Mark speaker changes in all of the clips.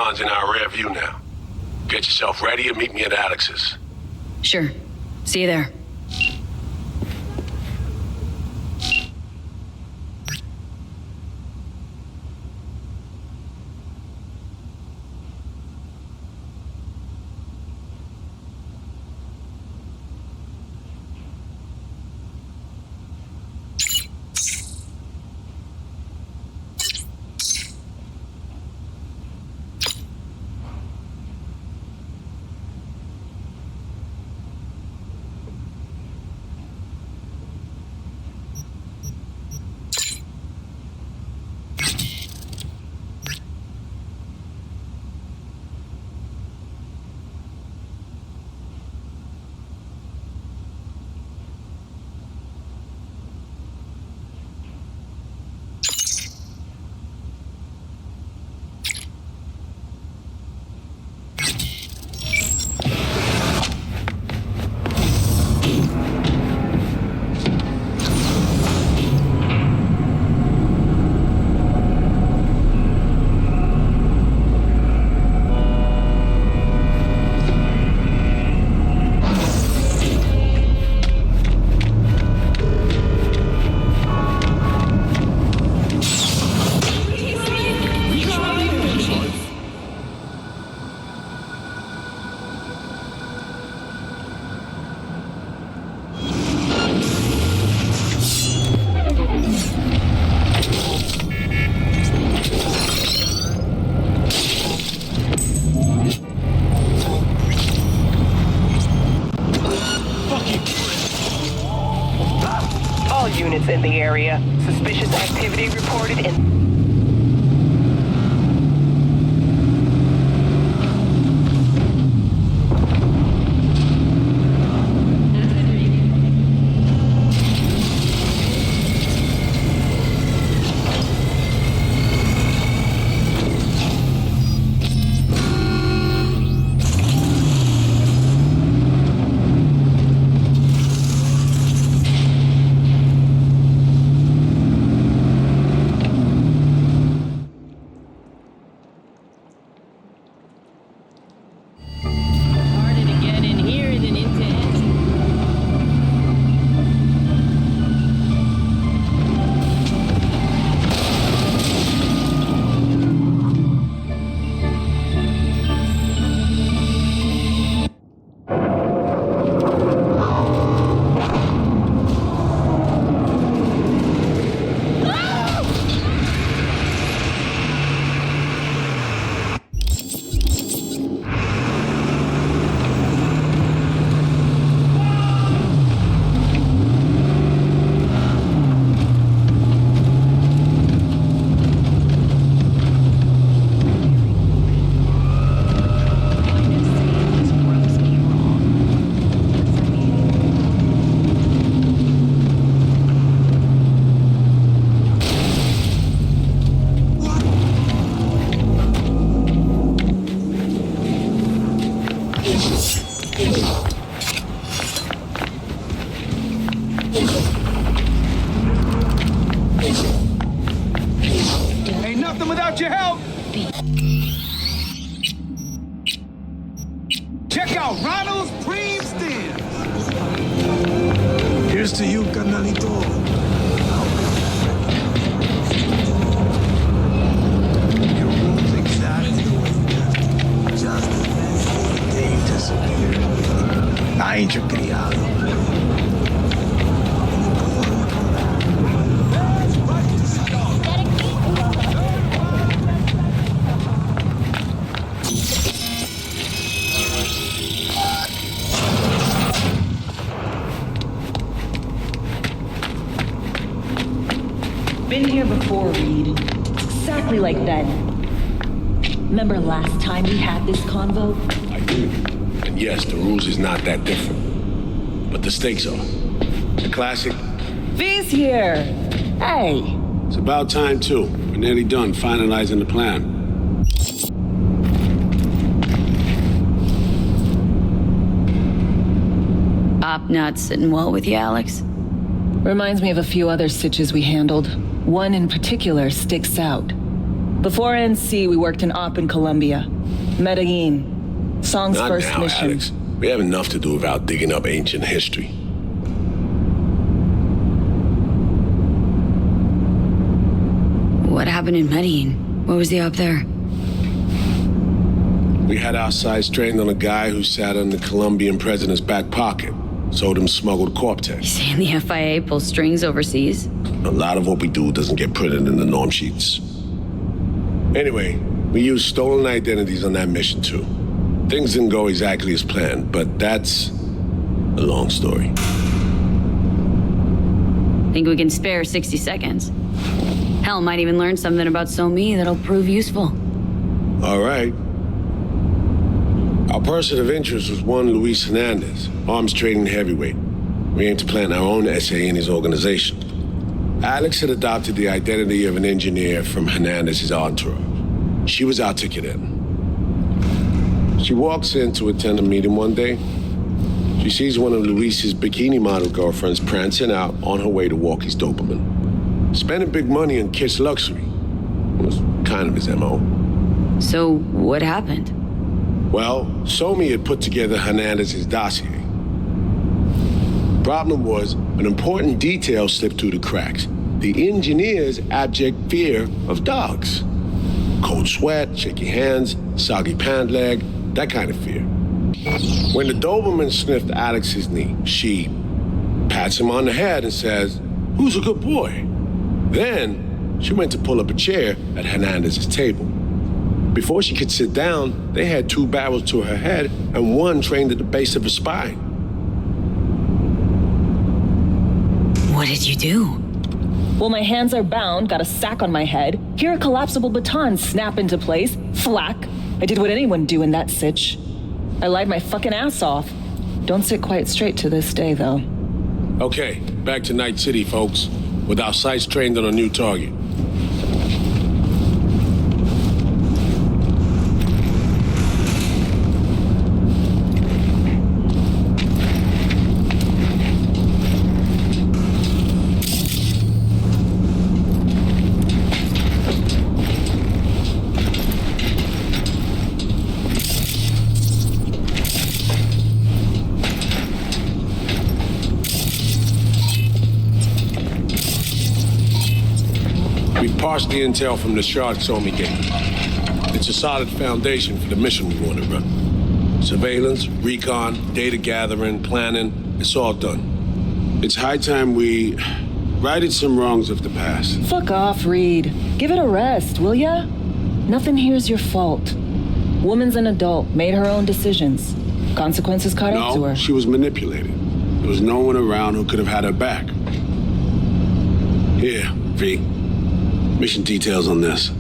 Speaker 1: Recon's in our rear view now. Get yourself ready and meet me at Alex's.
Speaker 2: Sure. See you there.
Speaker 3: Units in the area. Suspicious activity reported in...
Speaker 4: Ain't nothing without your help. Check out Ronald's Cream Stand. Here's to you, carnalito. Your room's exactly the way you left it. Just the day you disappeared. I ain't your criado.
Speaker 5: Been here before, Reed. Exactly like then. Remember last time we had this convo?
Speaker 1: I do. And yes, the rules is not that different. But the stakes are. The classic.
Speaker 5: V's here! Hey!
Speaker 1: It's about time, too. We're nearly done finalizing the plan.
Speaker 2: Op not sitting well with you, Alex?
Speaker 5: Reminds me of a few other stitches we handled. One in particular sticks out. Before NC, we worked in Op in Colombia. Medellin. Song's
Speaker 1: Not
Speaker 5: first
Speaker 1: now,
Speaker 5: mission.
Speaker 1: Alex. We have enough to do without digging up ancient history.
Speaker 2: What happened in Medellin? What was the up there?
Speaker 1: We had our sights trained on a guy who sat in the Colombian president's back pocket. Sold him smuggled Corp-Tech.
Speaker 2: You saying the FIA pulls strings overseas?
Speaker 1: A lot of what we do doesn't get printed in the norm sheets. Anyway, we used stolen identities on that mission too. Things didn't go exactly as planned, but that's a long story.
Speaker 2: Think we can spare 60 seconds? Hell, might even learn something about So-Me that'll prove useful.
Speaker 1: All right. Our person of interest was one Luis Hernandez, arms trading heavyweight. We aim to plant our own SA in his organization. Alex had adopted the identity of an engineer from Hernandez's entourage. She was our ticket in. She walks in to attend a meeting one day. She sees one of Luis's bikini model girlfriends prancing out on her way to walk his Doberman. Spending big money on kiss luxury was kind of his MO.
Speaker 2: So, what happened?
Speaker 1: Well, So-Me had put together Hernandez's dossier. Problem was, an important detail slipped through the cracks. The engineer's abject fear of dogs. Cold sweat, shaky hands, soggy pant leg, that kind of fear. When the Doberman sniffed Alex's knee, she pats him on the head and says, "Who's a good boy?" Then she went to pull up a chair at Hernandez's table. Before she could sit down, they had two barrels to her head and one trained at the base of her spine.
Speaker 2: What did you do?
Speaker 5: Well, my hands are bound, got a sack on my head. Here a collapsible baton snap into place. Flack. I did what anyone do in that sitch. I lied my fucking ass off. Don't sit quite straight to this day, though.
Speaker 1: Okay, back to Night City, folks, with our sights trained on a new target. We've parsed the intel from the shard So-Me gave. It's a solid foundation for the mission we want to run. Surveillance, recon, data gathering, planning, it's all done. It's high time we righted some wrongs of the past.
Speaker 5: Fuck off, Reed. Give it a rest, will ya? Nothing here's your fault. Woman's an adult, made her own decisions. Consequences caught up to her.
Speaker 1: No, she was manipulated. There was no one around who could have had her back. Here, V. Mission details on this.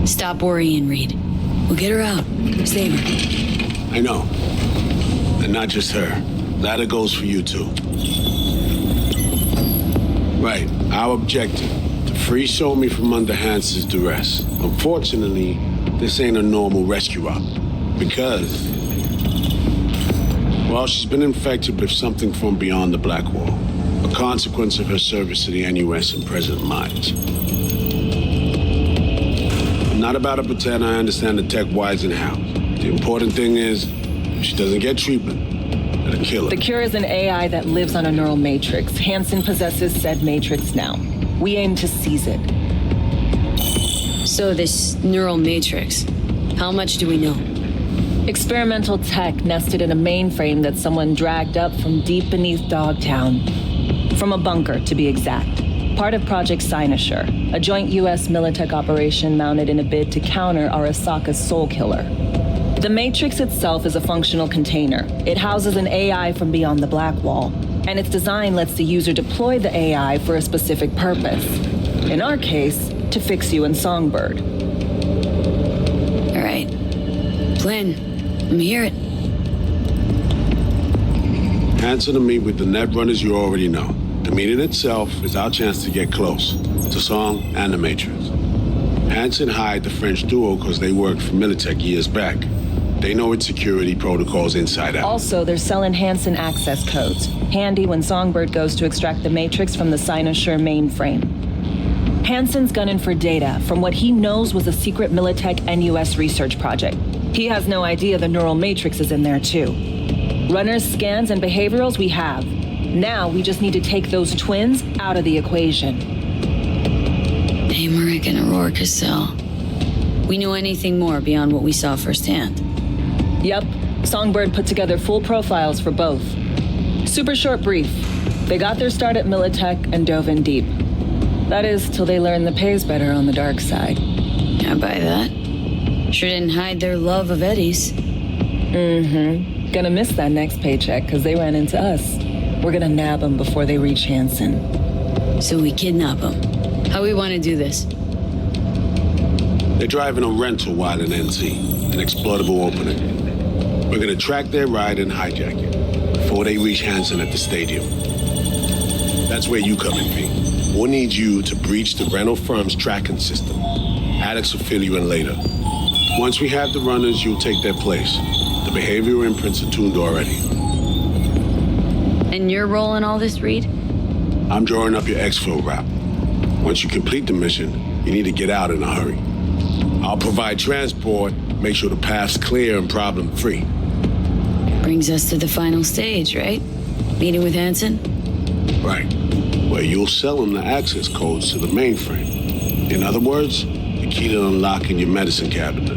Speaker 2: Stop worrying, Reed. We'll get her out. Save her.
Speaker 1: I know. And not just her. That goes for you too. Right, our objective, to free So-Me from under Hans's duress. Unfortunately, this ain't a normal rescue op. Because, well, she's been infected with something from beyond the Black Wall. A consequence of her service to the NUS and President Myers. I'm not about to pretend I understand the tech whys and hows. The important thing is, if she doesn't get treatment, it'll kill her.
Speaker 5: The cure is an AI that lives on a neural matrix. Hansen possesses said matrix now. We aim to seize it.
Speaker 2: So this neural matrix, how much do we know?
Speaker 5: Experimental tech nested in a mainframe that someone dragged up from deep beneath Dogtown. From a bunker, to be exact. Part of Project Cynosure, a joint U.S. Militech operation mounted in a bid to counter Arasaka's Soul Killer. The Matrix itself is a functional container. It houses an AI from beyond the Black Wall, and its design lets the user deploy the AI for a specific purpose. In our case, to fix you in SongBird.
Speaker 2: All right. Plan. Let me hear it.
Speaker 1: Answer to meet with the net runners you already know. The meeting itself is our chance to get close to Song and the Matrix. Hansen hired the French duo because they worked for Militech years back. They know its security protocols inside out.
Speaker 5: Also, they're selling Hansen access codes. Handy when SongBird goes to extract the Matrix from the Cynosure mainframe. Hansen's gunning for data from what he knows was a secret Militech NUS research project. He has no idea the neural matrix is in there too. Runners, scans, and behaviorals we have. Now we just need to take those twins out of the equation.
Speaker 2: Amaric and Aurora Cassell. We know anything more beyond what we saw firsthand?
Speaker 5: Yep, SongBird put together full profiles for both. Super short brief. They got their start at Militech and dove in deep. That is, till they learned the pay's better on the dark side.
Speaker 2: I buy that. Sure didn't hide their love of Eddie's.
Speaker 5: Mm-hmm. Gonna miss that next paycheck, because they ran into us. We're gonna nab them before they reach Hansen.
Speaker 2: So we kidnap them. How we want to do this?
Speaker 1: They're driving a rental while in NZ, an exploitable opening. We're gonna track their ride and hijack it before they reach Hansen at the stadium. That's where you come in, V. We'll need you to breach the rental firm's tracking system. Alex will fill you in later. Once we have the runners, you'll take their place. The behavioral imprints are tuned already.
Speaker 2: And your role in all this, Reed?
Speaker 1: I'm drawing up your exfil route. Once you complete the mission, you need to get out in a hurry. I'll provide transport, make sure the path's clear and problem-free.
Speaker 2: Brings us to the final stage, right? Meeting with Hansen?
Speaker 1: Right. Where you'll sell him the access codes to the mainframe. In other words, the key to unlocking your medicine cabinet.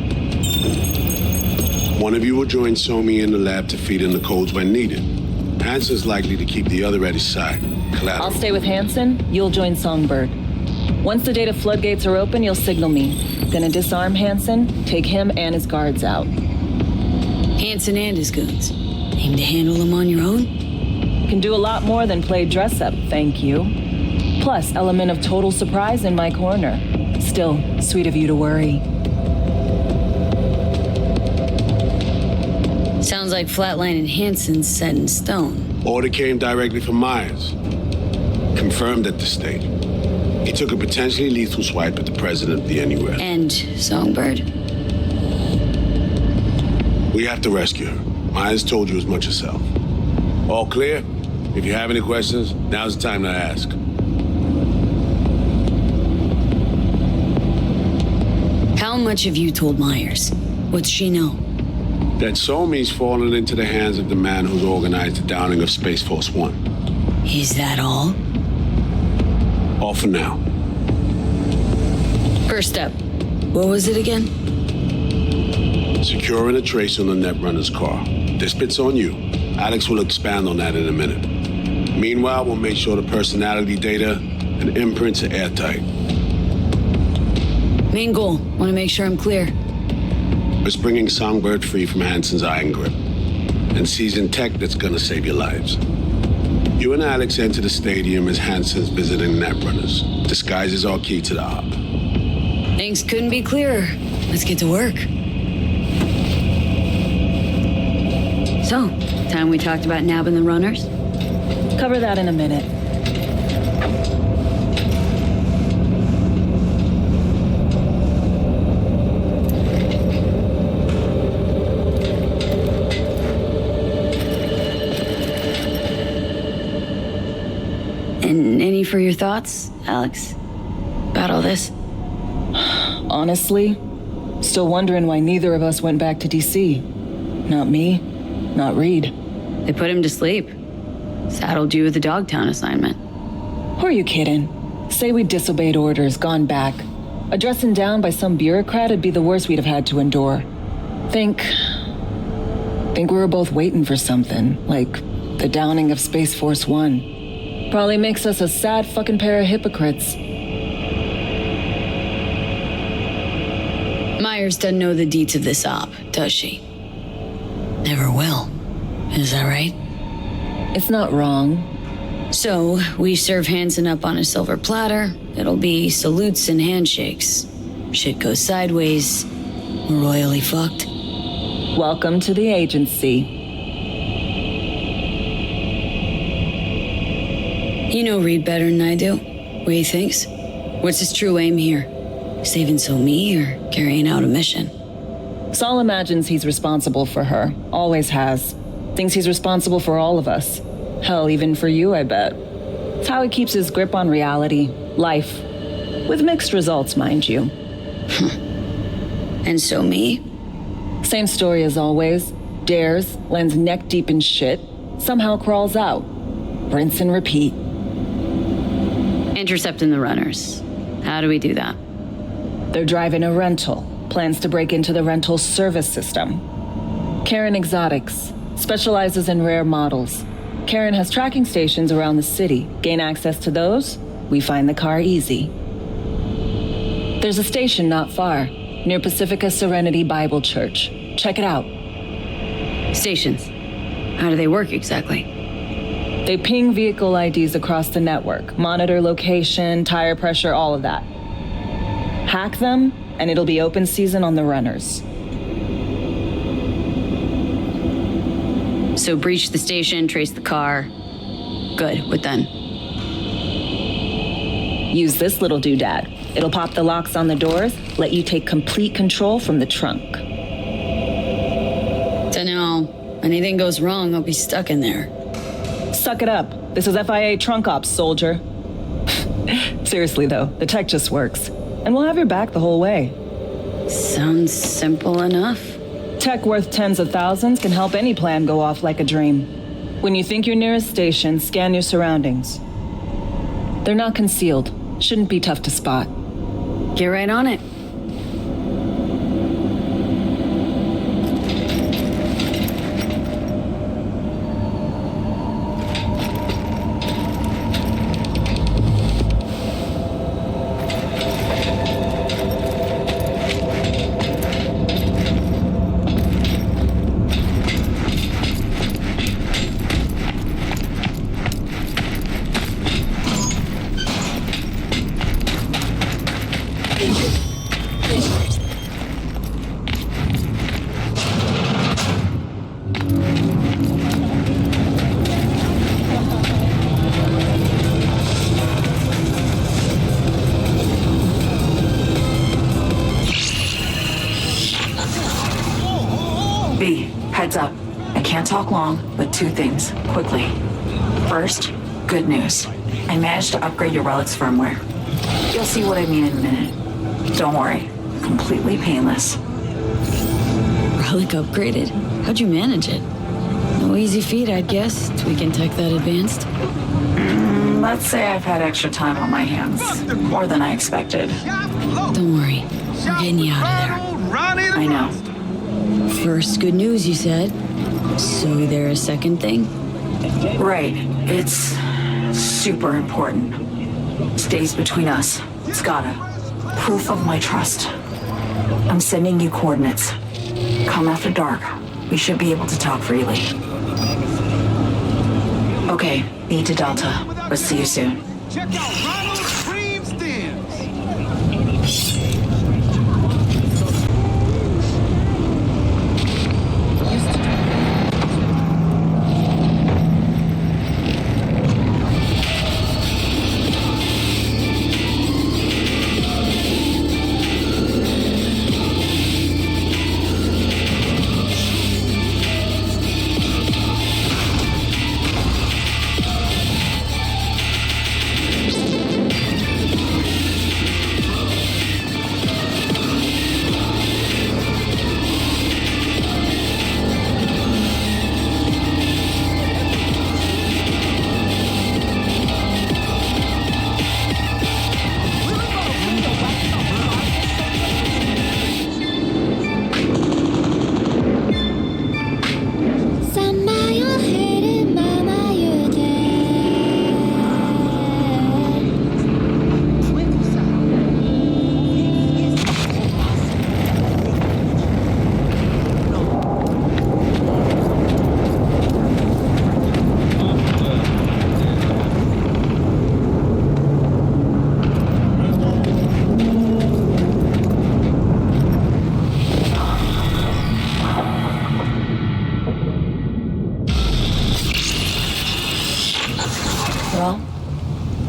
Speaker 1: One of you will join Somi in the lab to feed in the codes when needed. Hansen's likely to keep the other at his side. Collateral.
Speaker 5: I'll stay with Hansen, you'll join SongBird. Once the data floodgates are open, you'll signal me. Gonna disarm Hansen, take him and his guards out.
Speaker 2: Hansen and his goons. Aim to handle them on your own?
Speaker 5: Can do a lot more than play dress-up, thank you. Plus, element of total surprise in my corner. Still, sweet of you to worry.
Speaker 2: Sounds like Flatline and Hansen's set in stone.
Speaker 1: Order came directly from Myers. Confirmed at the state. He took a potentially lethal swipe at the president of the NUS.
Speaker 2: And SongBird.
Speaker 1: We have to rescue her. Myers told you as much herself. All clear? If you have any questions, now's the time to ask.
Speaker 2: How much have you told Myers? What's she know?
Speaker 1: That Somi's fallen into the hands of the man who's organized the downing of Space Force One.
Speaker 2: Is that all?
Speaker 1: All for now.
Speaker 2: First step. What was it again?
Speaker 1: Securing a trace on the Netrunner's car. This bit's on you. Alex will expand on that in a minute. Meanwhile, we'll make sure the personality data and imprints are airtight.
Speaker 2: Main goal. Want to make sure I'm clear.
Speaker 1: It's bringing SongBird free from Hansen's iron grip and seizing tech that's gonna save your lives. You and Alex enter the stadium as Hansen's visiting Netrunners. Disguise is our key to the op.
Speaker 2: Things couldn't be clearer. Let's get to work. So, time we talked about nabbing the runners?
Speaker 5: Cover that in a minute.
Speaker 2: And any for your thoughts, Alex? About all this?
Speaker 5: Honestly, still wondering why neither of us went back to DC. Not me, not Reed.
Speaker 2: They put him to sleep. Saddled you with the Dogtown assignment.
Speaker 5: Who are you kidding? Say we disobeyed orders, gone back. A dressing down by some bureaucrat would be the worst we'd have had to endure. Think we were both waiting for something, like the downing of Space Force One. Probably makes us a sad fucking pair of hypocrites.
Speaker 2: Myers doesn't know the deets of this op, does she? Never will. Is that right?
Speaker 5: It's not wrong.
Speaker 2: So, we serve Hansen up on a silver platter. It'll be salutes and handshakes. Shit goes sideways. We're royally fucked.
Speaker 5: Welcome to the agency.
Speaker 2: You know Reed better than I do. What he thinks? What's his true aim here? Saving Somi or carrying out a mission?
Speaker 5: Saul imagines he's responsible for her. Always has. Thinks he's responsible for all of us. Hell, even for you, I bet. It's how he keeps his grip on reality, life. With mixed results, mind you.
Speaker 2: And so me?
Speaker 5: Same story as always. Dares, lands neck deep in shit, somehow crawls out. Rinse and repeat.
Speaker 2: Intercepting the runners. How do we do that?
Speaker 5: They're driving a rental. Plans to break into the rental service system. Karen Exotics specializes in rare models. Karen has tracking stations around the city. Gain access to those, we find the car easy. There's a station not far, near Pacifica Serenity Bible Church. Check it out.
Speaker 2: Stations. How do they work exactly?
Speaker 5: They ping vehicle IDs across the network, monitor location, tire pressure, all of that. Hack them, and it'll be open season on the runners.
Speaker 2: So breach the station, trace the car. Good, what then?
Speaker 5: Use this little doodad. It'll pop the locks on the doors, let you take complete control from the trunk.
Speaker 2: Dunno. Anything goes wrong, I'll be stuck in there.
Speaker 5: Suck it up. This is FIA trunk ops, soldier. Seriously though, the tech just works. And we'll have your back the whole way.
Speaker 2: Sounds simple enough.
Speaker 5: Tech worth tens of thousands can help any plan go off like a dream. When you think you're near a station, scan your surroundings. They're not concealed. Shouldn't be tough to spot.
Speaker 2: Get right on it.
Speaker 6: Heads up. I can't talk long, but two things, quickly. First, good news. I managed to upgrade your relic's firmware. You'll see what I mean in a minute. Don't worry. Completely painless.
Speaker 2: Relic upgraded? How'd you manage it? No easy feat, I'd guess, tweaking tech that advanced.
Speaker 6: Let's say I've had extra time on my hands. More than I expected.
Speaker 2: Don't worry. We're getting you out of there.
Speaker 6: I know.
Speaker 2: First good news, you said. So there a second thing?
Speaker 6: Right. It's super important. Stays between us. It's gotta. Proof of my trust. I'm sending you coordinates. Come after dark. We should be able to talk freely. Okay, E to Delta. Let's see you soon.
Speaker 4: Check out Ronald's Cream Stems.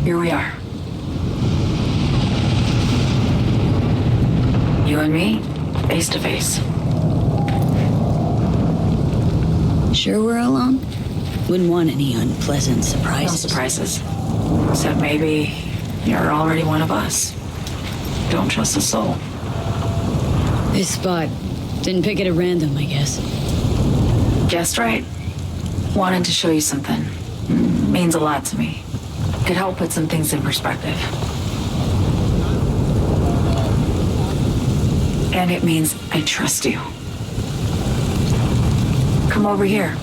Speaker 6: Here we are. You and me, face to face.
Speaker 2: Sure we're alone? Wouldn't want any unpleasant
Speaker 6: No
Speaker 2: surprises.
Speaker 6: surprises. Except maybe you're already one of us. don't trust a soul.
Speaker 2: This spot. Didn't pick it at random, I guess.
Speaker 6: Guessed right. Wanted to show you something. Means a lot to me. Could help put some things in perspective. And it means I trust you. Come over here.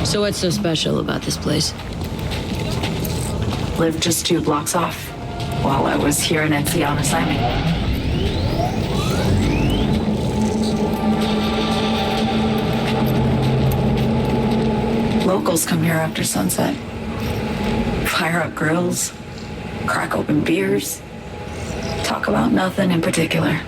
Speaker 2: So what's so special about this place?
Speaker 6: Lived just 2 blocks off while I was here in NC on assignment. Locals come here after sunset. Fire up grills, crack open beers, talk about nothing in particular.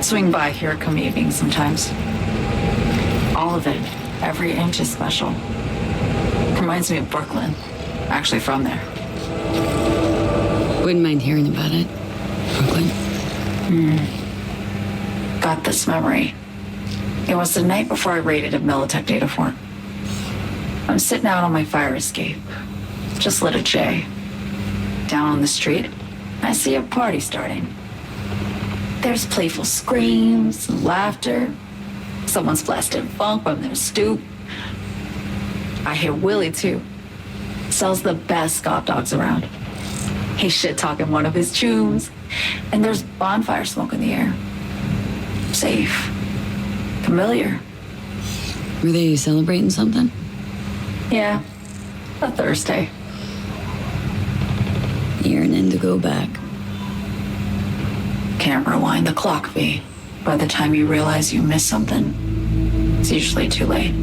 Speaker 6: Swing by here come evening sometimes. All of it, every inch is special. Reminds me of Brooklyn. Actually from there.
Speaker 2: Wouldn't mind hearing about it. Brooklyn.
Speaker 6: Got this memory. It was the night before I raided a Militech data fort. I'm sitting out on my fire escape. Just lit a J. Down on the street, I see a party starting. There's playful screams and laughter. Someone's blasting funk from their stoop. I hear Willie, too. Sells the best scout dogs around. He's shit-talking one of his tunes. And there's bonfire smoke in the air. Safe. Familiar.
Speaker 2: Were they celebrating something?
Speaker 6: Yeah. A Thursday.
Speaker 2: Yearning to go back.
Speaker 6: Can't rewind the clock, V. By the time you realize you missed something, it's usually too late.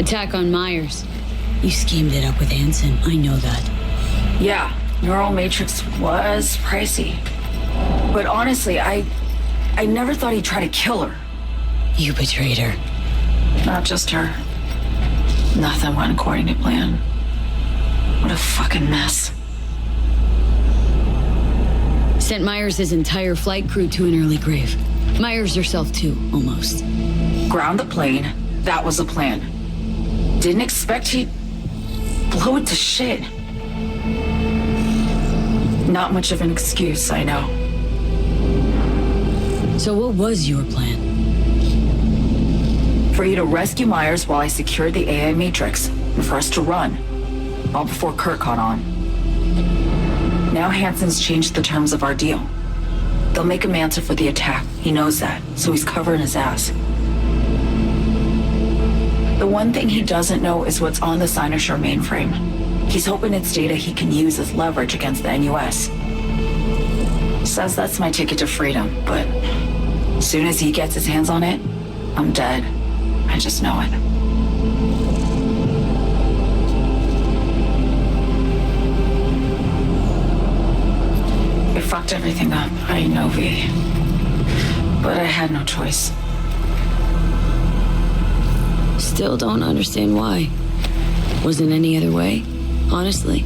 Speaker 2: Attack on Myers. You schemed it up with Hansen. I know that.
Speaker 6: Yeah, Neural Matrix was pricey. But honestly, I never thought he'd try to kill her.
Speaker 2: You betrayed her.
Speaker 6: Not just her. Nothing went according to plan. What a fucking mess.
Speaker 2: Sent Myers' entire flight crew to an early grave. Myers herself too, almost.
Speaker 6: Ground the plane. That was the plan. Didn't expect he'd blow it to shit. Not much of an excuse, I know.
Speaker 2: So what was your plan?
Speaker 6: For you to rescue Myers while I secured the AI Matrix, and for us to run, all before Kurt caught on. Now Hansen's changed the terms of our deal. They'll make him answer for the attack. He knows that, so he's covering his ass. The one thing he doesn't know is what's on the Cynosure mainframe. He's hoping it's data he can use as leverage against the NUS. Says that's my ticket to freedom, but as soon as he gets his hands on it, I'm dead. I just know it. It fucked everything up, I know, V. But I had no choice.
Speaker 2: Still don't understand why. Wasn't any other way, honestly.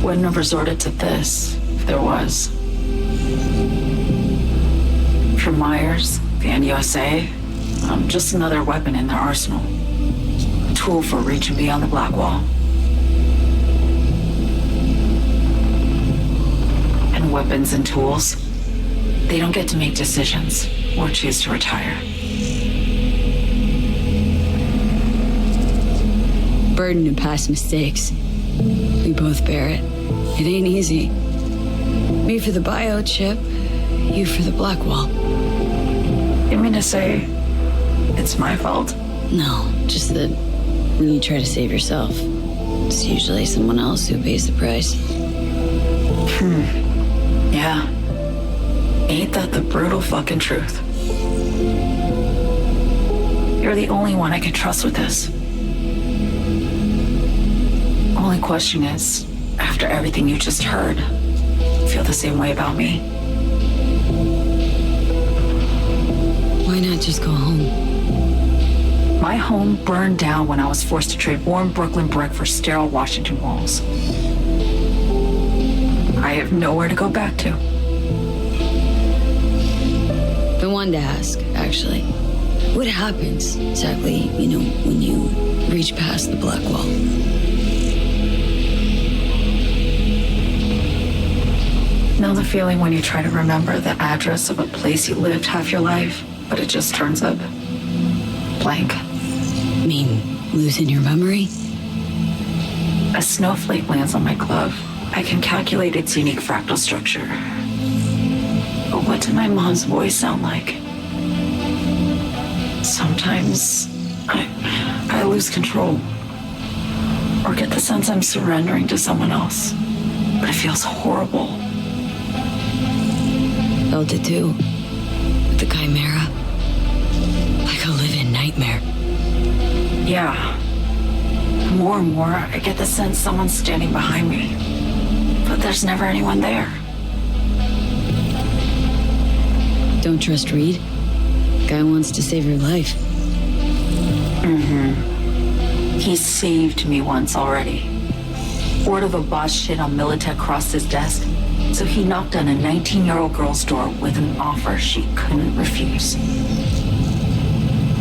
Speaker 6: Wouldn't have resorted to this if there was. For Myers, the NUSA, I'm just another weapon in their arsenal. A tool for reaching beyond the black wall. And weapons and tools, they don't get to make decisions or choose to retire.
Speaker 2: Burden of past mistakes. We both bear it. It ain't easy. Me for the biochip, you for the black wall.
Speaker 6: You mean to say it's my fault?
Speaker 2: No, just that when you try to save yourself, it's usually someone else who pays the price.
Speaker 6: Yeah. Ain't that the brutal fucking truth? You're the only one I can trust with this. Only question is, after everything you just heard, feel the same way about me?
Speaker 2: Why not just go home?
Speaker 6: My home burned down when I was forced to trade warm Brooklyn brick for sterile Washington walls. I have nowhere to go back to.
Speaker 2: I wanted to ask, actually. What happens exactly, when you reach past the black wall?
Speaker 6: Know the feeling when you try to remember the address of a place you lived half your life, but it just turns up blank?
Speaker 2: Mean losing your memory?
Speaker 6: A snowflake lands on my glove. I can calculate its unique fractal structure. But what did my mom's voice sound like? Sometimes I lose control. Or get the sense I'm surrendering to someone else. But it feels horrible.
Speaker 2: Felt it too. With the Chimera. Like a living nightmare.
Speaker 6: Yeah. More and more, I get the sense someone's standing behind me. But there's never anyone there.
Speaker 2: Don't trust Reed? Guy wants to save your life.
Speaker 6: He saved me once already. Word of a boss shit on Militech crossed his desk, so he knocked on a 19-year-old girl's door with an offer she couldn't refuse.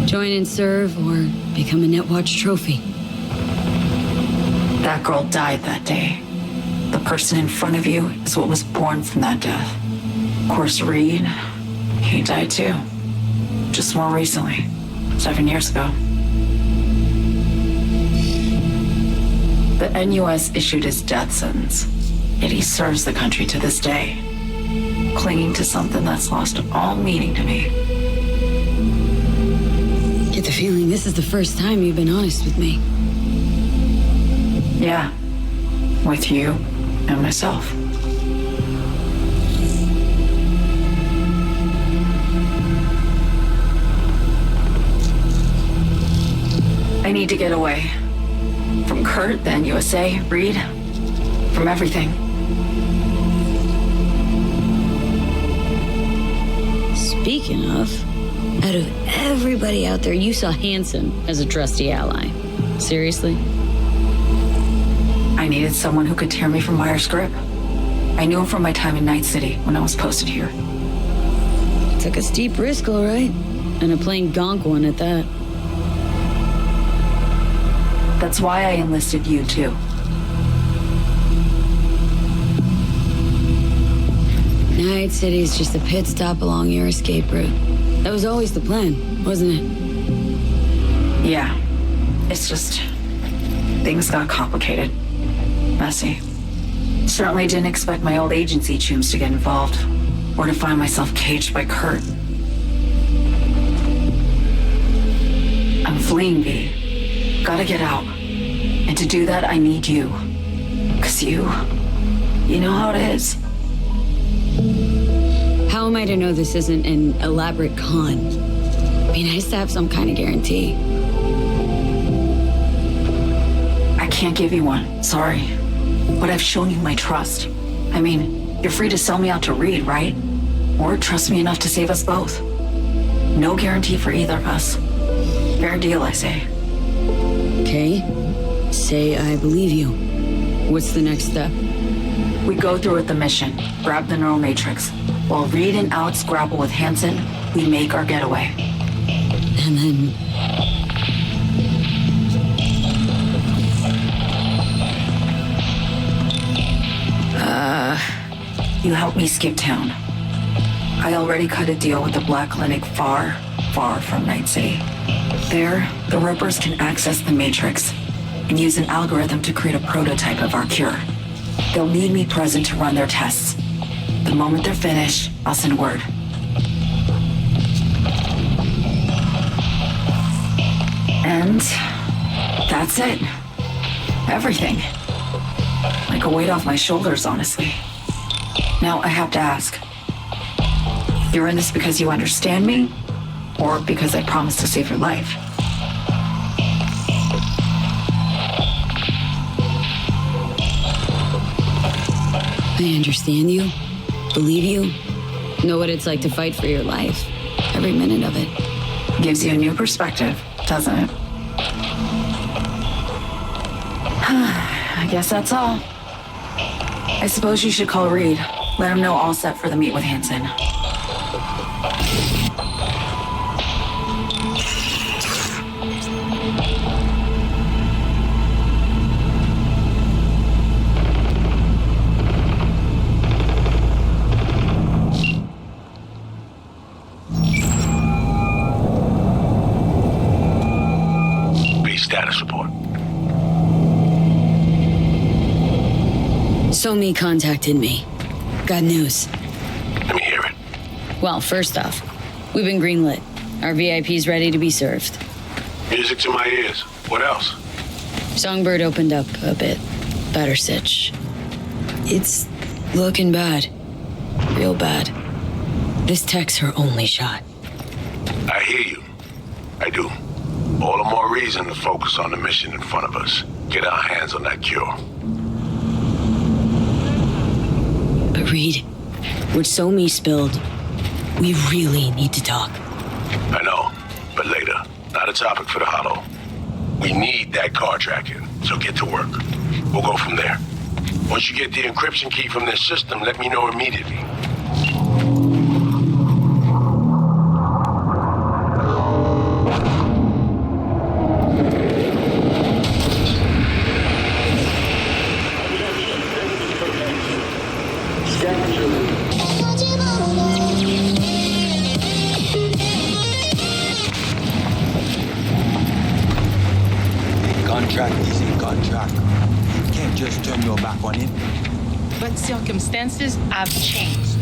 Speaker 2: Join and serve or become a Netwatch trophy.
Speaker 6: That girl died that day. The person in front of you is what was born from that death. Of course, Reed, he died too. Just more recently, 7 years ago. The NUS issued his death sentence, yet he serves the country to this day, clinging to something that's lost all meaning to me.
Speaker 2: Get the feeling this is the first time you've been honest with me.
Speaker 6: Yeah, with you and myself. I need to get away. From Kurt, then USA, Reed, from everything.
Speaker 2: Speaking of, out of everybody out there, you saw Hansen as a trusty ally. Seriously?
Speaker 6: I needed someone who could tear me from Myers' grip. I knew him from my time in Night City when I was posted here.
Speaker 2: Took a steep risk, all right. And a plain gonk one at that.
Speaker 6: That's why I enlisted you, too.
Speaker 2: Night City is just a pit stop along your escape route. That was always the plan, wasn't it?
Speaker 6: Yeah. It's just... things got complicated. Messy. Certainly didn't expect my old agency chooms to get involved. Or to find myself caged by Kurt. I'm fleeing, V. Gotta get out. And to do that, I need you. 'Cause you know how it is.
Speaker 2: How am I to know this isn't an elaborate con? Be nice to have some kind of guarantee.
Speaker 6: I can't give you one, sorry. But I've shown you my trust. I mean, you're free to sell me out to Reed, right? Or trust me enough to save us both. No guarantee for either of us. Fair deal, I say.
Speaker 2: Okay. Say I believe you. What's the next step?
Speaker 6: We go through with the mission, grab the neural matrix. While Reed and Alex grapple with Hansen, we make our getaway.
Speaker 2: And then...
Speaker 6: You help me skip town. I already cut a deal with the Black Clinic far, far from Night City. There, the Rippers can access the Matrix and use an algorithm to create a prototype of our cure. They'll need me present to run their tests. The moment they're finished, I'll send word. And that's it. Everything. Like a weight off my shoulders, honestly. Now I have to ask. You're in this because you understand me? Or because I promised to save your life?
Speaker 2: I understand you, believe you, know what it's like to fight for your life. Every minute of it.
Speaker 6: Gives you a new perspective, doesn't it? I guess that's all. I suppose you should call Reed. Let him know all set for the meet with Hansen.
Speaker 1: Status report.
Speaker 2: Somi contacted me. Got news.
Speaker 1: Let me hear it.
Speaker 2: Well, first off, we've been greenlit. Our VIP's ready to be served.
Speaker 1: Music to my ears. What else?
Speaker 2: SongBird opened up a bit. Better sitch. It's looking bad. Real bad. This tech's her only shot.
Speaker 1: I hear you. I do. All the more reason to focus on the mission in front of us. Get our hands on that cure.
Speaker 2: But Reed, what Somi spilled, we really need to talk.
Speaker 1: I know, but later. Not a topic for the hollow. We need that car tracking, so get to work. We'll go from there. Once you get the encryption key from their system, let me know immediately.
Speaker 4: Contract is a contract. You can't just turn your back on it.
Speaker 7: But circumstances have changed.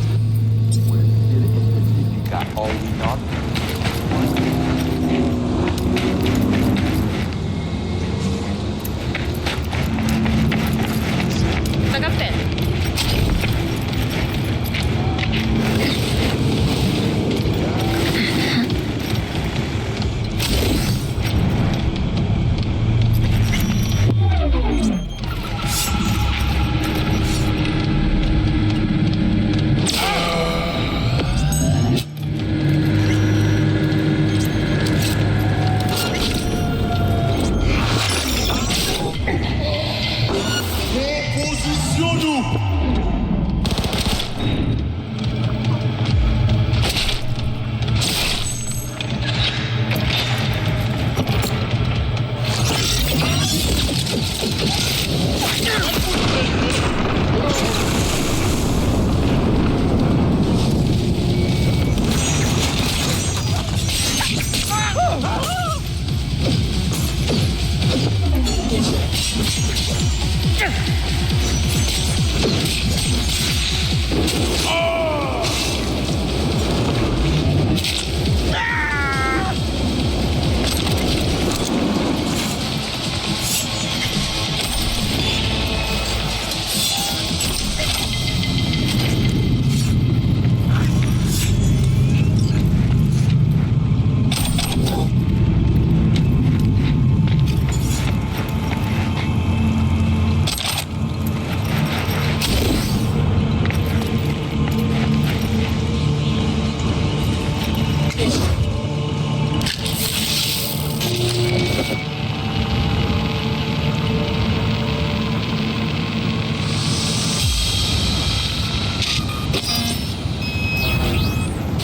Speaker 4: We got all we know.
Speaker 7: Tagapten.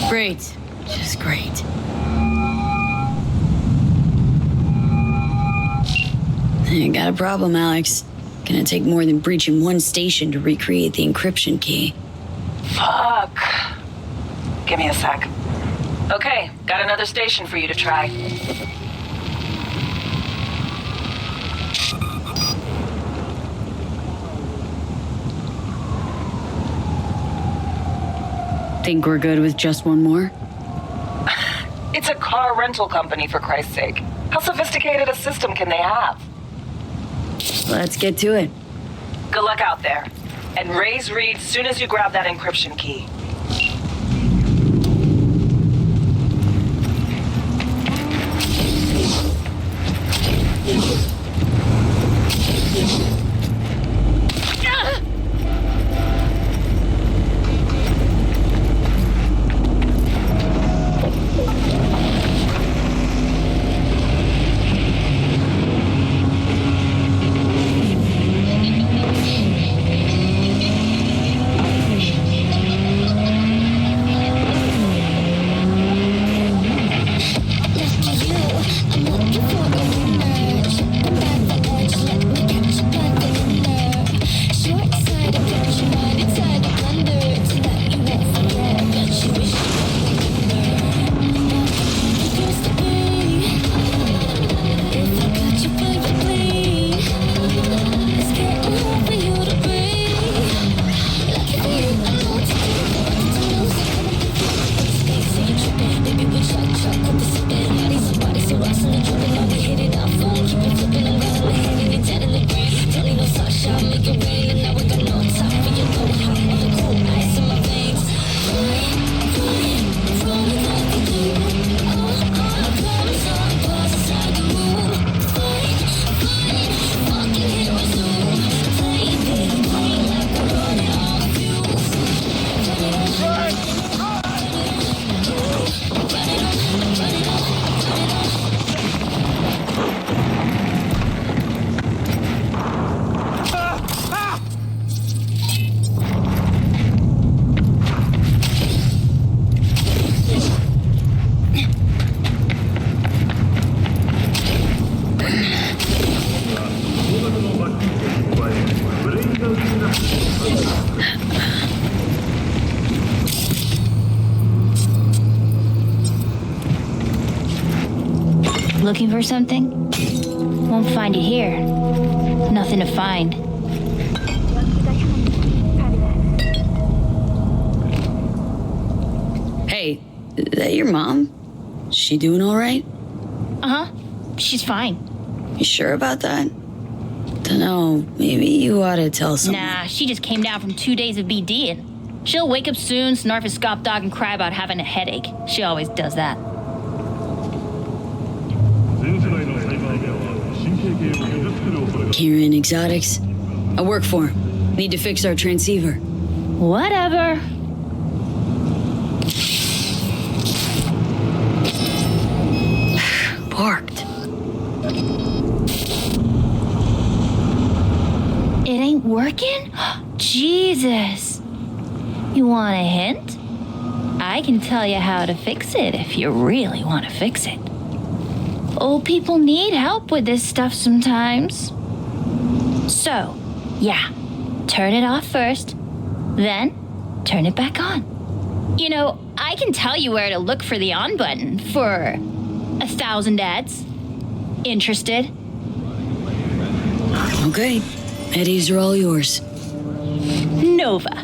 Speaker 2: Great. Just great. You got a problem, Alex. Gonna take more than breaching one station to recreate the encryption key.
Speaker 5: Fuck. Give me a sec. Okay, got another station for you to try.
Speaker 2: Think we're good with just one more?
Speaker 5: It's a car rental company, for Christ's sake. How sophisticated a system can they have?
Speaker 2: Let's get to it.
Speaker 5: Good luck out there. And raise Reed soon as you grab that encryption key.
Speaker 8: Looking for something? Won't find it here. Nothing to find.
Speaker 2: Hey, is that your mom? She doing all right?
Speaker 8: Uh-huh. She's fine.
Speaker 2: You sure about that? Dunno, maybe you ought to tell someone.
Speaker 8: Nah, she just came down from 2 days of BDing. She'll wake up soon, snarf a scop dog, and cry about having a headache. She always does that.
Speaker 2: Kieran Exotics. I work for him. Need to fix our transceiver.
Speaker 8: Whatever.
Speaker 2: Parked.
Speaker 8: It ain't working? Jesus. You want a hint? I can tell you how to fix it if you really want to fix it. Old people need help with this stuff sometimes. So, yeah, turn it off first, then turn it back on. You know, I can tell you where to look for the on button for 1,000 ads. Interested?
Speaker 2: Okay, Eddies are all yours.
Speaker 8: Nova.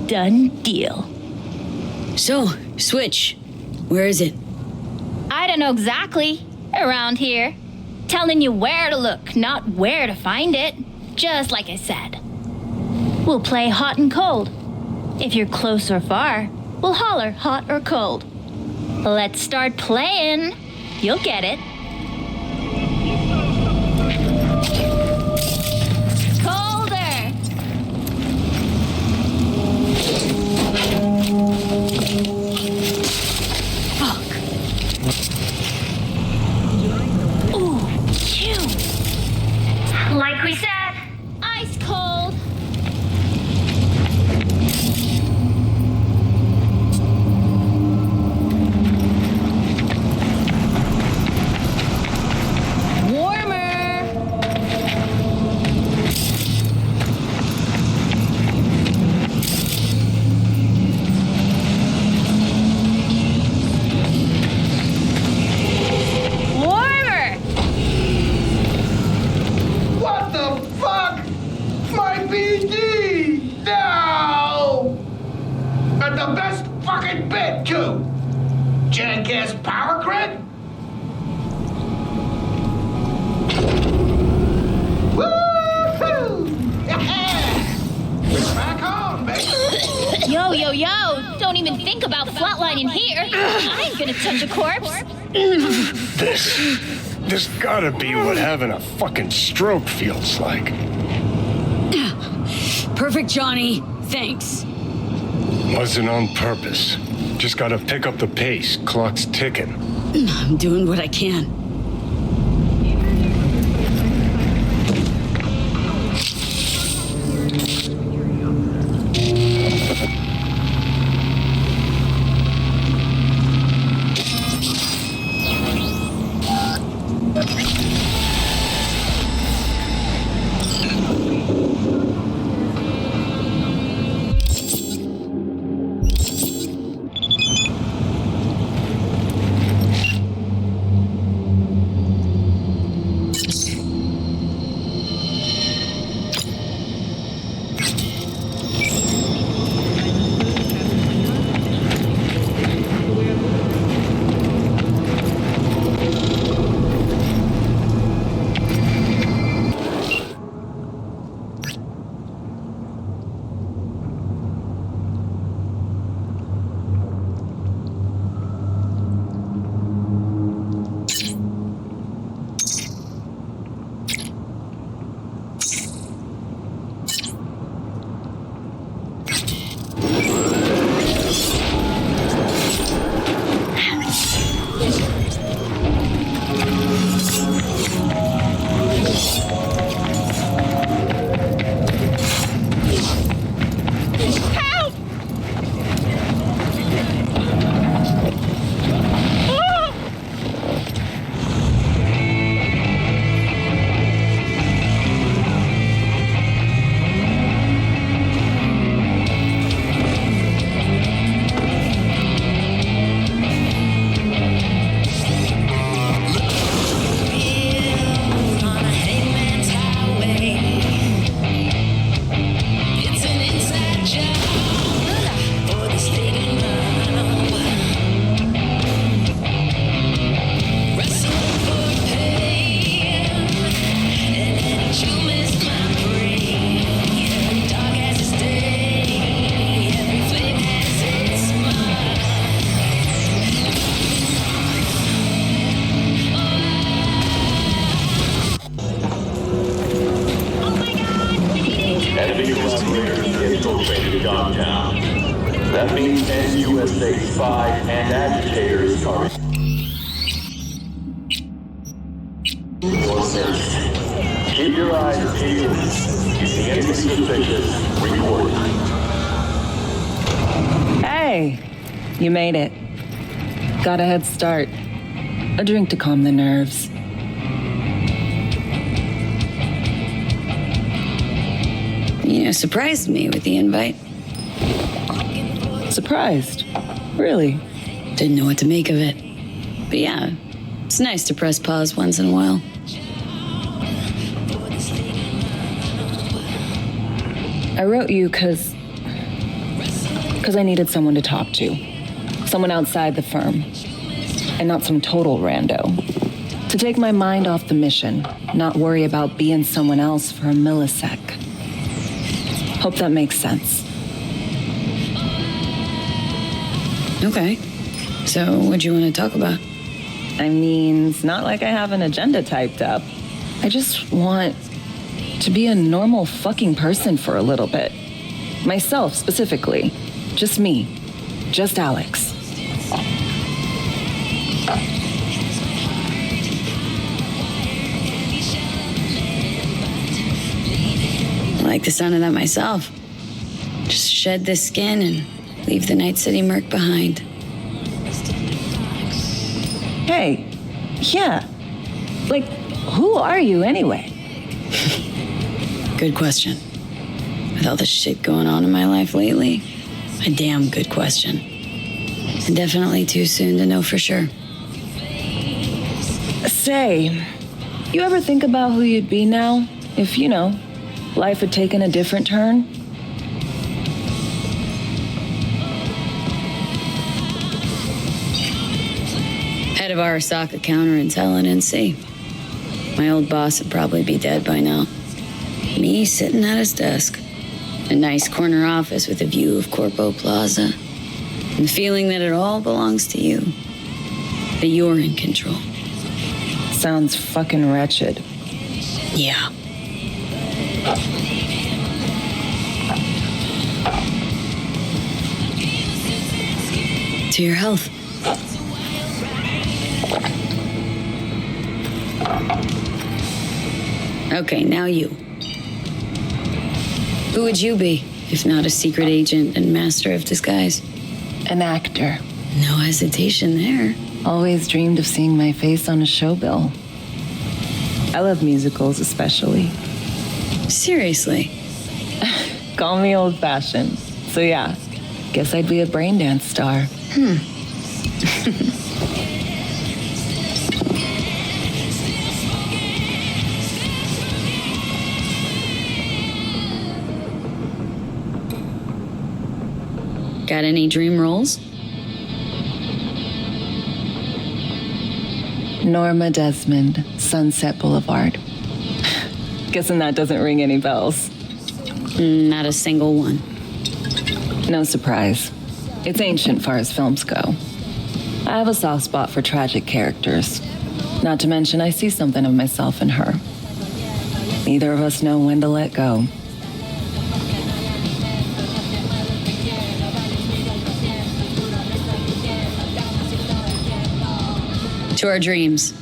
Speaker 8: Done deal.
Speaker 2: So, Switch. Where is it?
Speaker 8: I don't know exactly. Around here. Telling you where to look, not where to find it. Just like I said. We'll play hot and cold. If you're close or far, we'll holler hot or cold. Let's start playing. You'll get it. Colder!
Speaker 2: Fuck.
Speaker 8: Ooh, phew. Like we said, ice cold. Warmer. Warmer.
Speaker 4: What the fuck? My BD! No! At the best fucking bit, too! Jackass power grid? Woo-hoo! Yeah! We're back on, baby!
Speaker 8: Yo, yo, yo! Don't even think about flatlining here. I ain't gonna touch a corpse.
Speaker 9: This gotta be what having a fucking stroke feels like.
Speaker 2: Perfect, Johnny. Thanks.
Speaker 9: Wasn't on purpose. Just gotta pick up the pace. Clock's ticking.
Speaker 2: I'm doing what I can.
Speaker 10: spies and agitators are... Keep your eyes peeled. If you see anything suspicious, report.
Speaker 5: Hey, you made it. Got a head start. A drink to calm the nerves.
Speaker 2: You surprised me with the invite.
Speaker 5: Surprised? Really?
Speaker 2: Didn't know what to make of it. But yeah, it's nice to press pause once in a while.
Speaker 5: I wrote you because I needed someone to talk to. Someone outside the firm. And not some total rando. To take my mind off the mission, not worry about being someone else for a millisec. Hope that makes sense.
Speaker 2: Okay. So, what do you want to talk about?
Speaker 5: I mean, it's not like I have an agenda typed up. I just want to be a normal fucking person for a little bit. Myself, specifically. Just me. Just Alex.
Speaker 2: I like the sound of that myself. Just shed this skin and leave the Night City murk behind.
Speaker 5: Hey, yeah. Like, who are you anyway?
Speaker 2: Good question. With all the shit going on in my life lately, a damn good question. And definitely too soon to know for sure.
Speaker 5: Say, you ever think about who you'd be now if, life had taken a different turn?
Speaker 2: Head of Arasaka counterintel and NC. My old boss would probably be dead by now. Me sitting at his desk. A nice corner office with a view of Corpo Plaza. And the feeling that it all belongs to you. That you're in control.
Speaker 5: Sounds fucking wretched.
Speaker 2: Yeah. To your health. Okay, now you. Who would you be, if not a secret agent and master of disguise?
Speaker 5: An actor.
Speaker 2: No hesitation there.
Speaker 5: Always dreamed of seeing my face on a show bill. I love musicals, especially.
Speaker 2: Seriously?
Speaker 5: Call me old-fashioned. So yeah, guess I'd be a brain dance star.
Speaker 2: Got any dream roles?
Speaker 5: Norma Desmond, Sunset Boulevard. Guessing that doesn't ring any bells.
Speaker 2: Not a single one.
Speaker 5: No surprise. It's ancient far as films go. I have a soft spot for tragic characters. Not to mention I see something of myself in her. Neither of us know when to let go.
Speaker 2: To our dreams,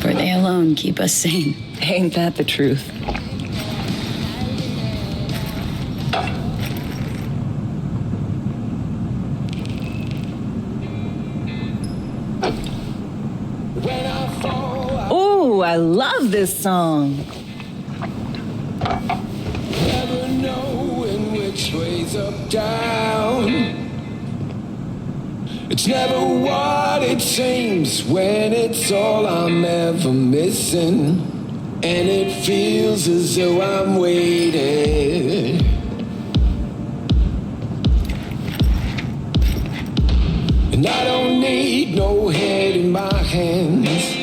Speaker 2: for they alone keep us sane.
Speaker 5: Ain't that the truth? Ooh, I love this song.
Speaker 11: Never knowing which way's up, down. It's never what it seems when it's all I'm ever missing. And it feels as though I'm waiting. And I don't need no head in my hands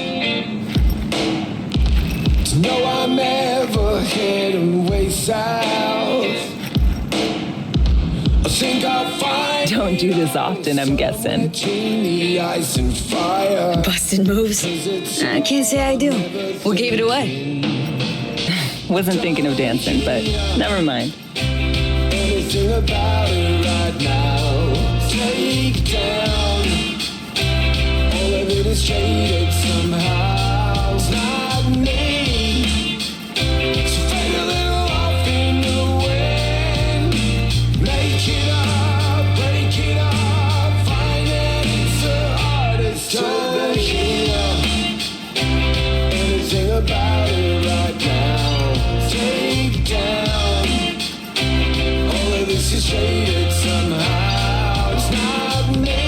Speaker 11: to know I'm ever heading way south. I think I'll find.
Speaker 5: Don't do this often, I'm guessing.
Speaker 2: Busted moves? I can't say I do. What gave it away?
Speaker 5: Wasn't thinking of dancing, but never mind.
Speaker 11: Anything about it right now. Take down shaded somehow. It's not me. So fade a little off in the wind. Make it up, break it up. Find that it's the hardest to hear. Anything about it right now. Take down. All of this is shaded somehow. It's not me.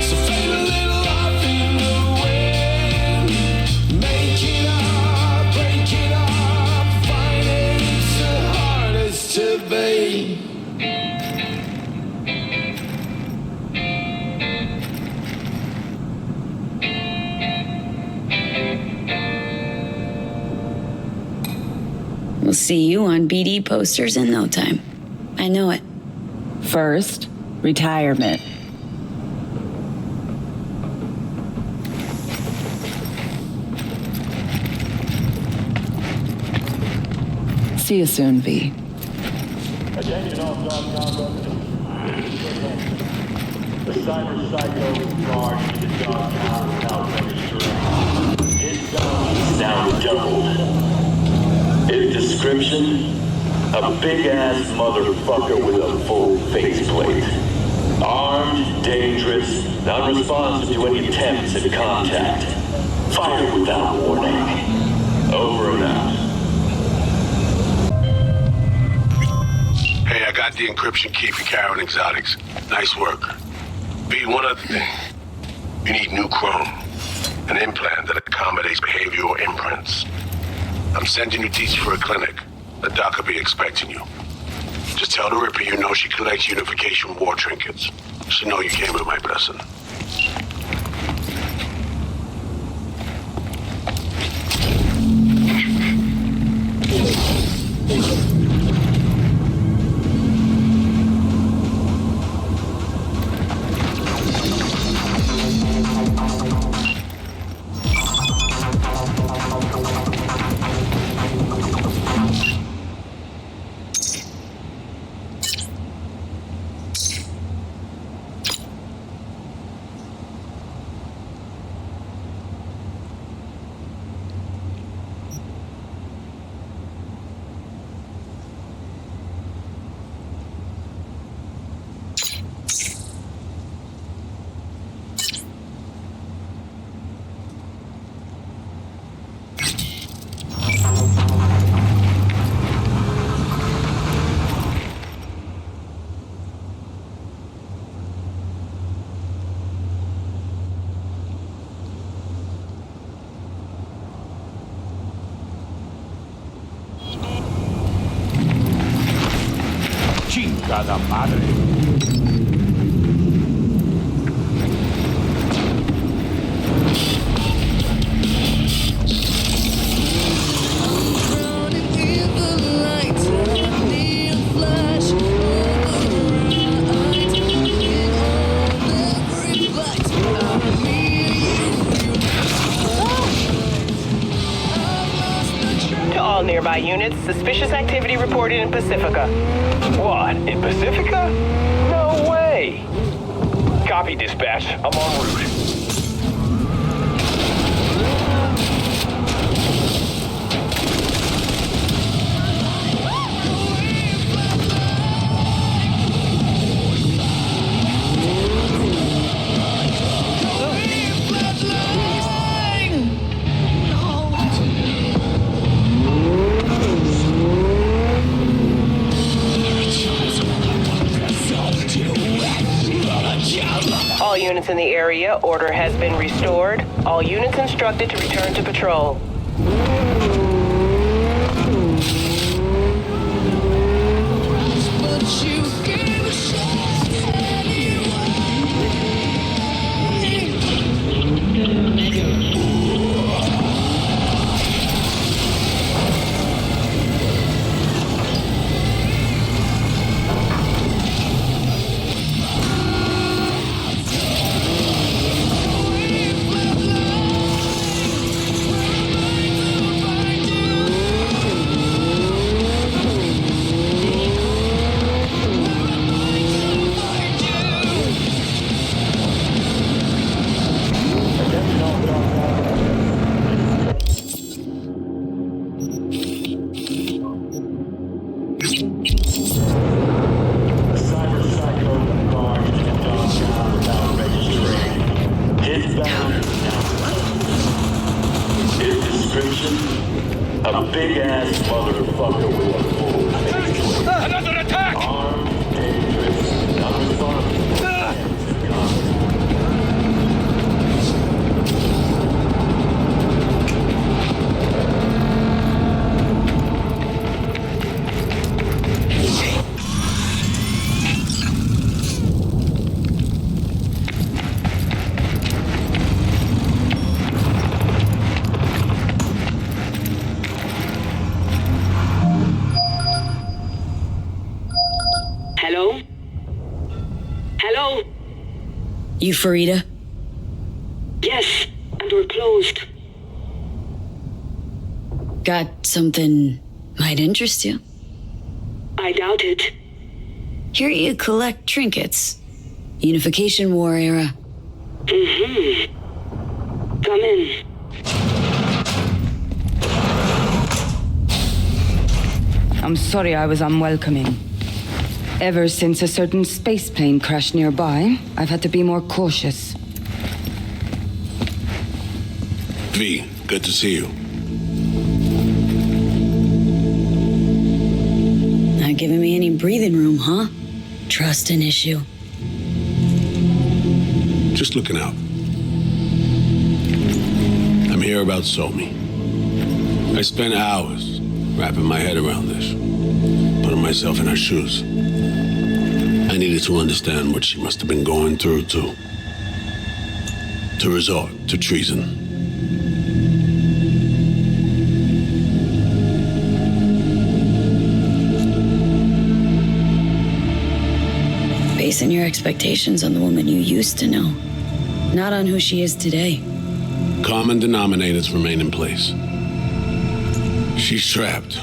Speaker 11: So fade a little off in the wind. Make it up, break it up. Find it, it's the hardest to be.
Speaker 2: We'll see you on BD posters in no time. I know it.
Speaker 5: First, retirement. See you soon, V.
Speaker 10: Attention all Dogtown residents. The cyber psycho is charged in the Dogtown without registering. His gun is now doubled. His description? A big-ass motherfucker with a full faceplate. Armed, dangerous, non-responsive to any attempts at contact. Fired without warning. Over and out.
Speaker 1: Hey, I got the encryption key for carrying exotics. Nice work. B, one other thing. You need new chrome. An implant that accommodates behavioral imprints. I'm sending you these for a clinic. The doc will be expecting you. Just tell the Ripper you know she collects unification war trinkets. She know you came with my blessing.
Speaker 10: Chingada madre.
Speaker 3: To all nearby units, suspicious activity reported in Pacifica. What, in Pacifica? No way! Copy, dispatch. I'm en route. All units in the area, order has been restored. All units instructed to return to patrol.
Speaker 10: A big-ass motherfucker with a full face.
Speaker 3: Another attack!
Speaker 10: Armed, dangerous, unresponsive.
Speaker 12: Hello? Hello?
Speaker 2: You Farida?
Speaker 12: Yes, and we're closed.
Speaker 2: Got something might interest you.
Speaker 12: I doubt it.
Speaker 2: Here you collect trinkets. Unification War era.
Speaker 12: Mm-hmm. Come in.
Speaker 13: I'm sorry I was unwelcoming. Ever since a certain space plane crashed nearby, I've had to be more cautious.
Speaker 1: V, good to see you.
Speaker 2: Not giving me any breathing room, huh? Trust an issue.
Speaker 1: Just looking out. I'm here about Somi. I spent hours wrapping my head around this, putting myself in her shoes. I needed to understand what she must have been going through to resort to treason.
Speaker 2: Basing your expectations on the woman you used to know, not on who she is today.
Speaker 1: Common denominators remain in place. She's trapped,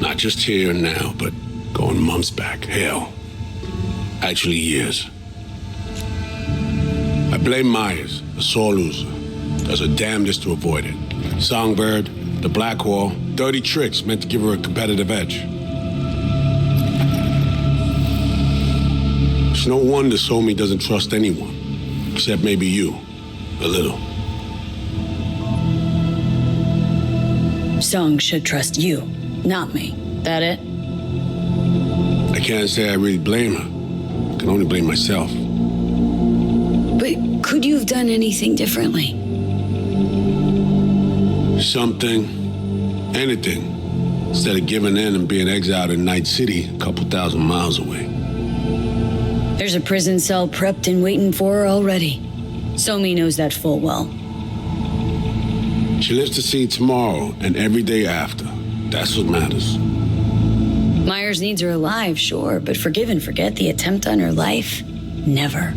Speaker 1: not just here and now, but going months back. Hell, actually years. I blame Myers, a sore loser. Does her damnedest to avoid it. SongBird, the Blackwall, dirty tricks meant to give her a competitive edge. It's no wonder Somi doesn't trust anyone, except maybe you, a little.
Speaker 2: Song should trust you, not me. That it?
Speaker 1: I can't say I really blame her. I can only blame myself.
Speaker 2: But could you have done anything differently?
Speaker 1: Something, anything, instead of giving in and being exiled in Night City, a couple thousand miles away.
Speaker 2: There's a prison cell prepped and waiting for her already. Somi knows that full well.
Speaker 1: She lives to see tomorrow and every day after. That's what matters.
Speaker 2: Myers needs her alive, sure, but forgive and forget the attempt on her life? Never.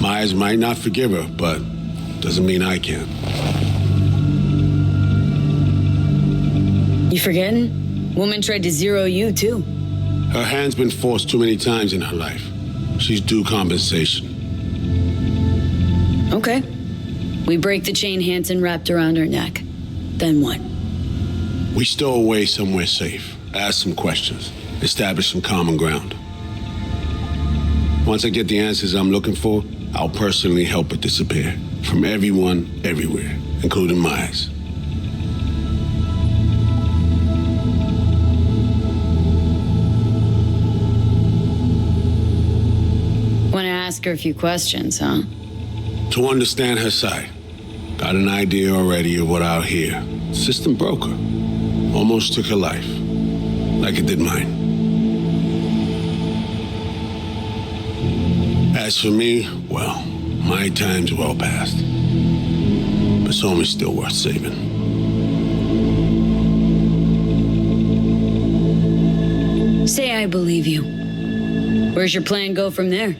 Speaker 1: Myers might not forgive her, but doesn't mean I can.
Speaker 2: You forgetting? Woman tried to zero you, too.
Speaker 1: Her hand's been forced too many times in her life. She's due compensation.
Speaker 2: Okay. We break the chain Hansen wrapped around her neck. Then what?
Speaker 1: We stow away somewhere safe, ask some questions, establish some common ground. Once I get the answers I'm looking for, I'll personally help it disappear. From everyone, everywhere, including Myers.
Speaker 2: Want to ask her a few questions, huh?
Speaker 1: To understand her side. Got an idea already of what I'll hear. System broke her. Almost took her life. Like it did mine. As for me, well, my time's well past. But Somi's still worth saving.
Speaker 2: Say I believe you. Where's your plan go from there?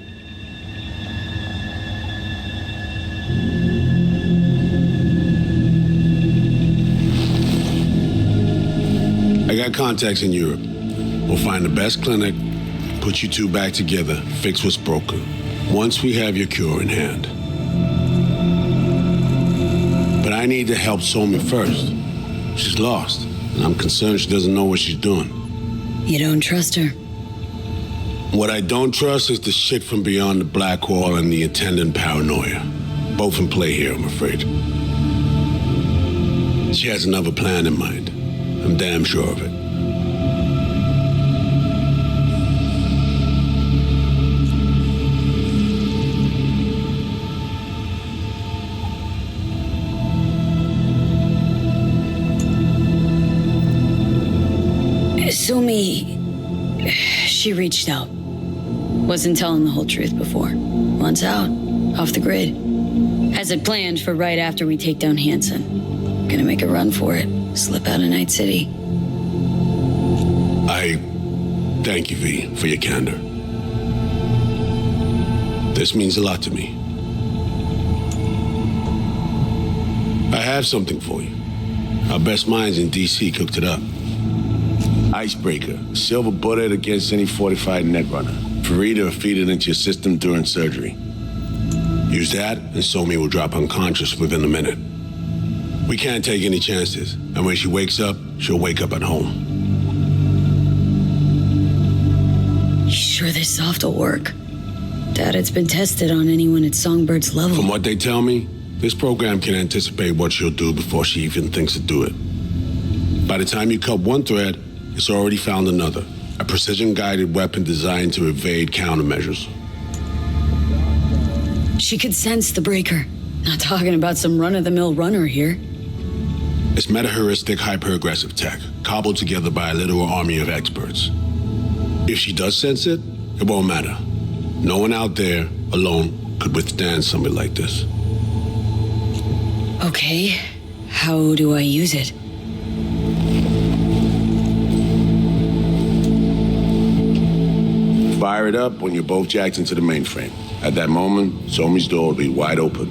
Speaker 1: I got contacts in Europe. We'll find the best clinic, put you two back together, fix what's broken. Once we have your cure in hand. But I need to help Somi first. She's lost, and I'm concerned she doesn't know what she's doing.
Speaker 2: You don't trust her?
Speaker 1: What I don't trust is the shit from beyond the black wall and the attendant paranoia. Both in play here, I'm afraid. She has another plan in mind. I'm damn sure of it.
Speaker 2: Sumi, she reached out. Wasn't telling the whole truth before. Wants out, off the grid. Has it planned for right after we take down Hansen. Gonna make a run for it. Slip out of Night City.
Speaker 1: I thank you, V, for your candor. This means a lot to me. I have something for you. Our best minds in DC cooked it up. Icebreaker, silver bullet against any fortified netrunner. Farida will feed it into your system during surgery. Use that, and Somi will drop unconscious within a minute. We can't take any chances, and when she wakes up, she'll wake up at home.
Speaker 2: You sure this soft will work? Doubt it's been tested on anyone at SongBird's level.
Speaker 1: From what they tell me, this program can anticipate what she'll do before she even thinks to do it. By the time you cut one thread, it's already found another. A precision-guided weapon designed to evade countermeasures.
Speaker 2: She could sense the breaker. Not talking about some run-of-the-mill runner here.
Speaker 1: It's meta-heuristic hyper-aggressive tech, cobbled together by a literal army of experts. If she does sense it, it won't matter. No one out there, alone, could withstand something like this.
Speaker 2: Okay, how do I use it?
Speaker 1: Fire it up when you're both jacked into the mainframe. At that moment, Somi's door will be wide open.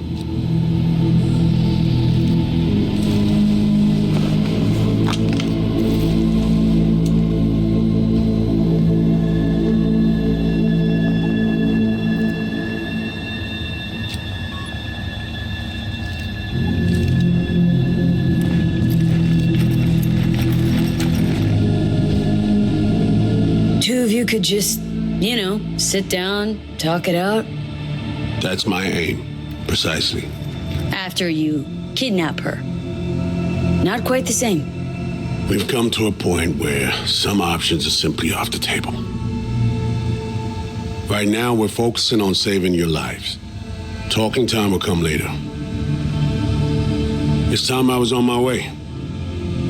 Speaker 2: Two of you could just, sit down, talk it out.
Speaker 1: That's my aim, precisely.
Speaker 2: After you kidnap her. Not quite the same.
Speaker 1: We've come to a point where some options are simply off the table. Right now, we're focusing on saving your lives. Talking time will come later. It's time I was on my way.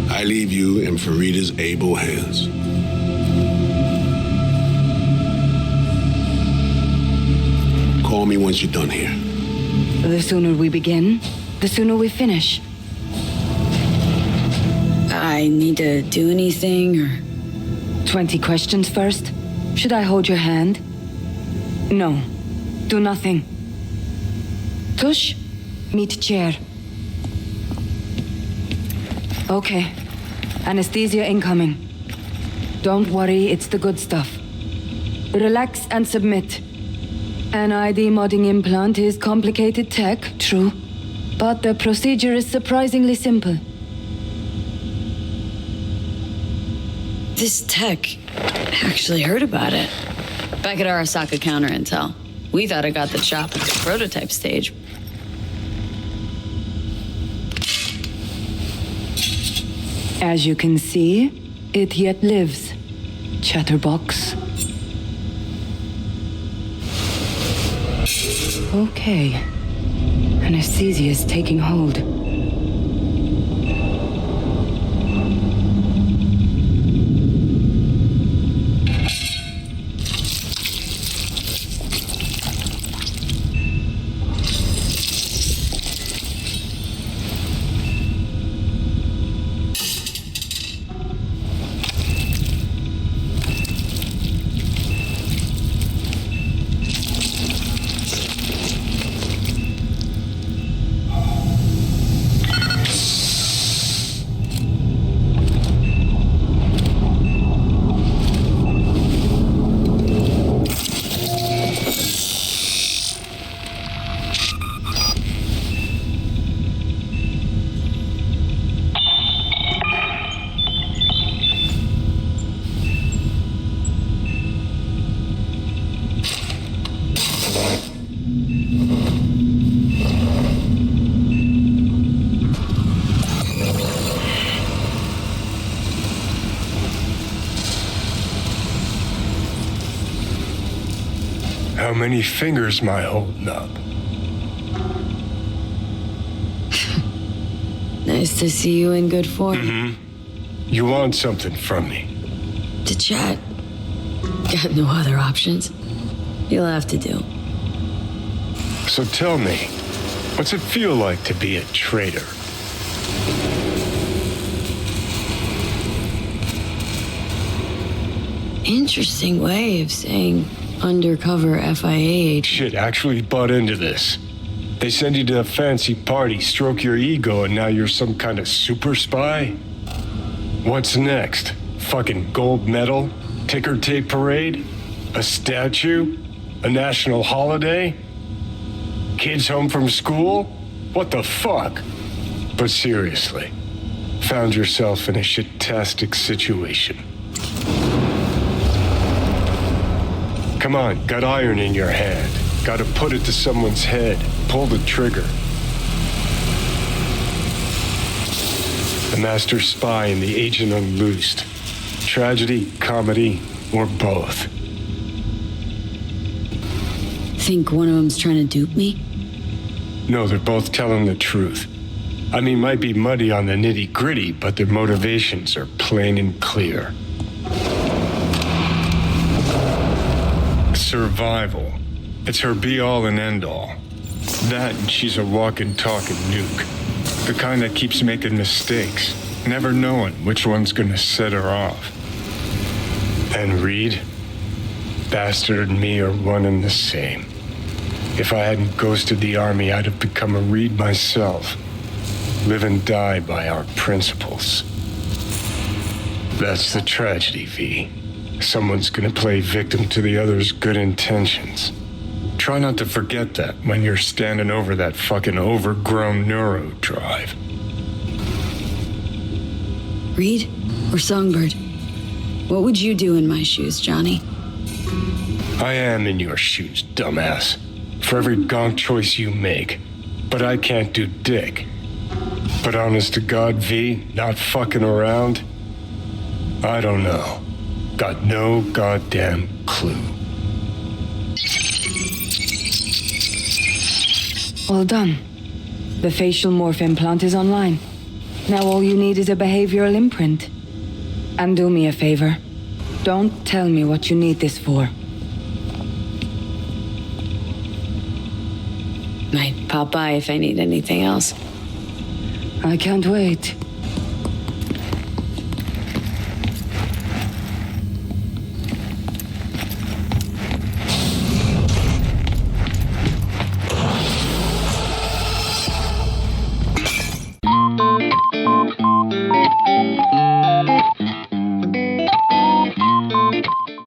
Speaker 1: I leave you in Farida's able hands. Call me once you're done here.
Speaker 13: The sooner we begin, the sooner we finish.
Speaker 2: I need to do anything, or...
Speaker 13: 20 questions first? Should I hold your hand? No. Do nothing. Tush, meet chair. Okay. Anesthesia incoming. Don't worry, it's the good stuff. Relax and submit. An ID modding implant is complicated tech, true. But the procedure is surprisingly simple.
Speaker 2: This tech... actually heard about it. Back at Arasaka Counter Intel. We thought it got the chop at the prototype stage.
Speaker 13: As you can see, it yet lives. Chatterbox. Okay. Anesthesia is taking hold.
Speaker 9: How many fingers am I holding up?
Speaker 2: Nice to see you in good form.
Speaker 9: Mm-hmm. You want something from me?
Speaker 2: To chat. Got no other options. You'll have to do.
Speaker 9: So tell me, what's it feel like to be a traitor?
Speaker 2: Interesting way of saying undercover FIA agent.
Speaker 9: Shit, actually bought into this. They send you to a fancy party, stroke your ego, and now you're some kind of super spy? What's next? Fucking gold medal? Ticker tape parade? A statue? A national holiday? Kids home from school? What the fuck? But seriously, found yourself in a shit-tastic situation. Come on, got iron in your hand. Gotta put it to someone's head. Pull the trigger. The master spy and the agent unloosed. Tragedy, comedy, or both.
Speaker 2: Think one of them's trying to dupe me?
Speaker 9: No, they're both telling the truth. I mean, might be muddy on the nitty-gritty, but their motivations are plain and clear. Survival. It's her be-all and end-all. That and she's a walking, talking nuke. The kind that keeps making mistakes, never knowing which one's gonna set her off. And Reed? Bastard and me are one and the same. If I hadn't ghosted the army, I'd have become a Reed myself. Live and die by our principles. That's the tragedy, V. Someone's gonna play victim to the other's good intentions. Try not to forget that when you're standing over that fucking overgrown neuro drive.
Speaker 2: Reed or SongBird? What would you do in my shoes, Johnny?
Speaker 9: I am in your shoes, dumbass. For every gonk choice you make. But I can't do dick. But honest to God, V, not fucking around? I don't know. Got no goddamn clue.
Speaker 13: All done. The facial morph implant is online. Now all you need is a behavioral imprint. And do me a favor. Don't tell me what you need this for.
Speaker 2: Might pop by if I need anything else.
Speaker 13: I can't wait.